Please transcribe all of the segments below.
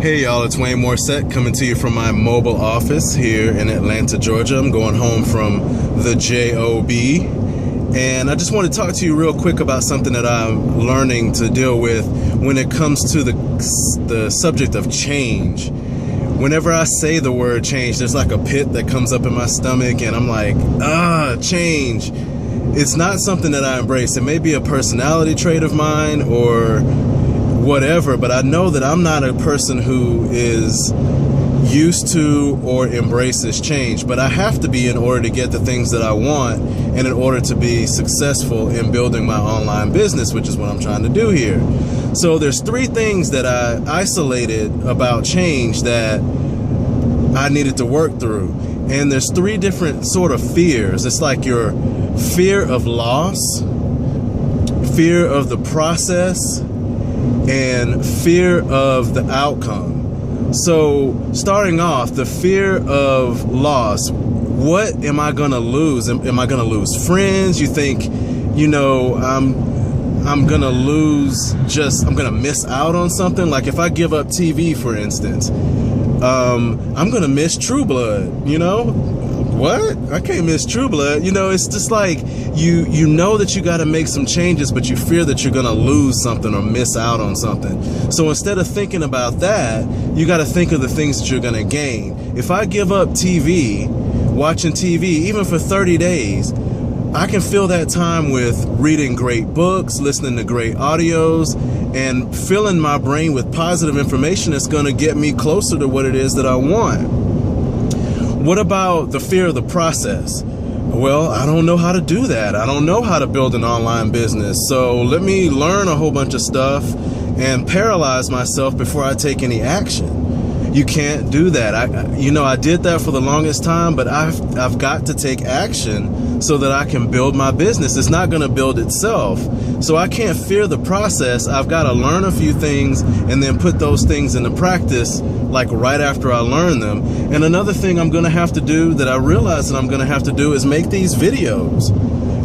Hey y'all, it's Wayne Morrissette coming to you from my mobile office here in Atlanta, Georgia. I'm going home from the JOB, and I just want to talk to you real quick about something that I'm learning to deal with when it comes to the subject of change. Whenever I say the word change, there's like a pit that comes up in my stomach, and I'm like, change. It's not something that I embrace. It may be a personality trait of mine or whatever, but I know that I'm not a person who is used to or embraces change, but I have to be in order to get the things that I want and in order to be successful in building my online business, which is what I'm trying to do here. So there's three things that I isolated about change that I needed to work through. And there's three different sort of fears. It's like your fear of loss, fear of the process, and fear of the outcome. So starting off, the fear of loss. What am I gonna lose? Am I gonna lose friends? You think, I'm gonna lose, I'm gonna miss out on something? Like if I give up TV, for instance, I'm gonna miss True Blood, What? I can't miss True Blood. It's just like you know that you got to make some changes, but you fear that you're going to lose something or miss out on something. So instead of thinking about that, you got to think of the things that you're going to gain. If I give up watching TV, even for 30 days, I can fill that time with reading great books, listening to great audios, and filling my brain with positive information that's going to get me closer to what it is that I want. What about the fear of the process? Well, I don't know how to do that. I don't know how to build an online business. So let me learn a whole bunch of stuff and paralyze myself before I take any action. You can't do that. I did that for the longest time, but I've got to take action so that I can build my business. It's not going to build itself. So I can't fear the process. I've got to learn a few things and then put those things into practice, like right after I learn them. And another thing I'm going to have to do that I realize that I'm going to have to do is make these videos.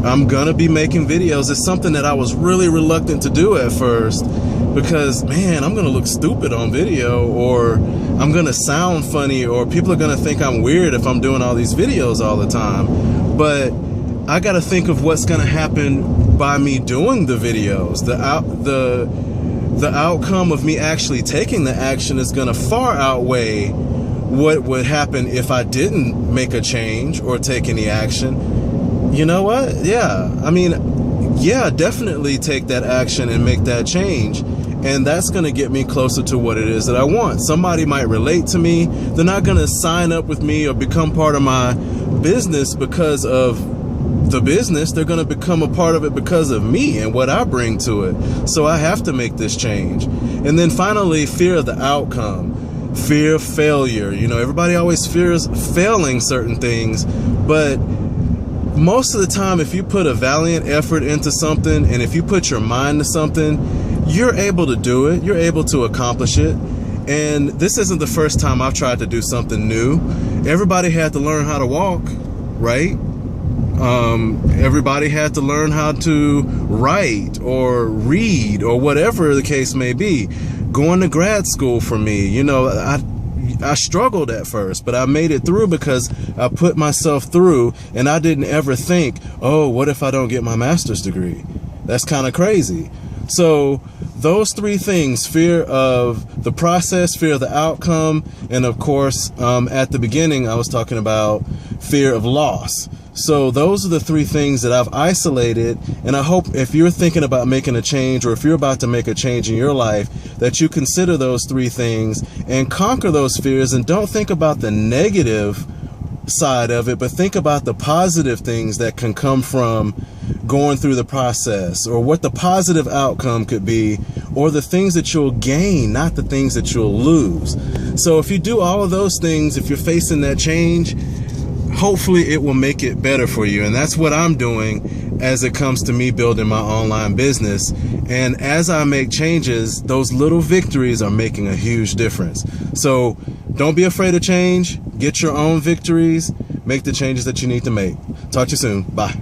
I'm going to be making videos. It's something that I was really reluctant to do at first because, man, I'm going to look stupid on video, or I'm going to sound funny, or people are going to think I'm weird if I'm doing all these videos all the time. But I got to think of what's going to happen by me doing the videos. The outcome of me actually taking the action is going to far outweigh what would happen if I didn't make a change or take any action. You know what? Yeah, definitely take that action and make that change. And that's going to get me closer to what it is that I want. Somebody might relate to me. They're not going to sign up with me or become part of my business because of the business. They're going to become a part of it because of me and what I bring to it. So I have to make this change. And then finally, fear of the outcome, fear of failure. Everybody always fears failing certain things, but most of the time, if you put a valiant effort into something and if you put your mind to something, you're able to do it. You're able to accomplish it. And this isn't the first time I've tried to do something new. Everybody had to learn how to walk, right? Everybody had to learn how to write or read or whatever the case may be. Going to grad school for me, I struggled at first, but I made it through because I put myself through, and I didn't ever think, oh, what if I don't get my master's degree? That's kind of crazy. So those three things, fear of the process, fear of the outcome, and of course, at the beginning, I was talking about fear of loss. So those are the three things that I've isolated, and I hope if you're thinking about making a change, or if you're about to make a change in your life, that you consider those three things and conquer those fears, and don't think about the negative side of it, but think about the positive things that can come from going through the process, or what the positive outcome could be, or the things that you'll gain, not the things that you'll lose. So if you do all of those things, if you're facing that change, hopefully it will make it better for you. And that's what I'm doing as it comes to me building my online business. And as I make changes, those little victories are making a huge difference. So don't be afraid of change. Get your own victories. Make the changes that you need to make. Talk to you soon. Bye.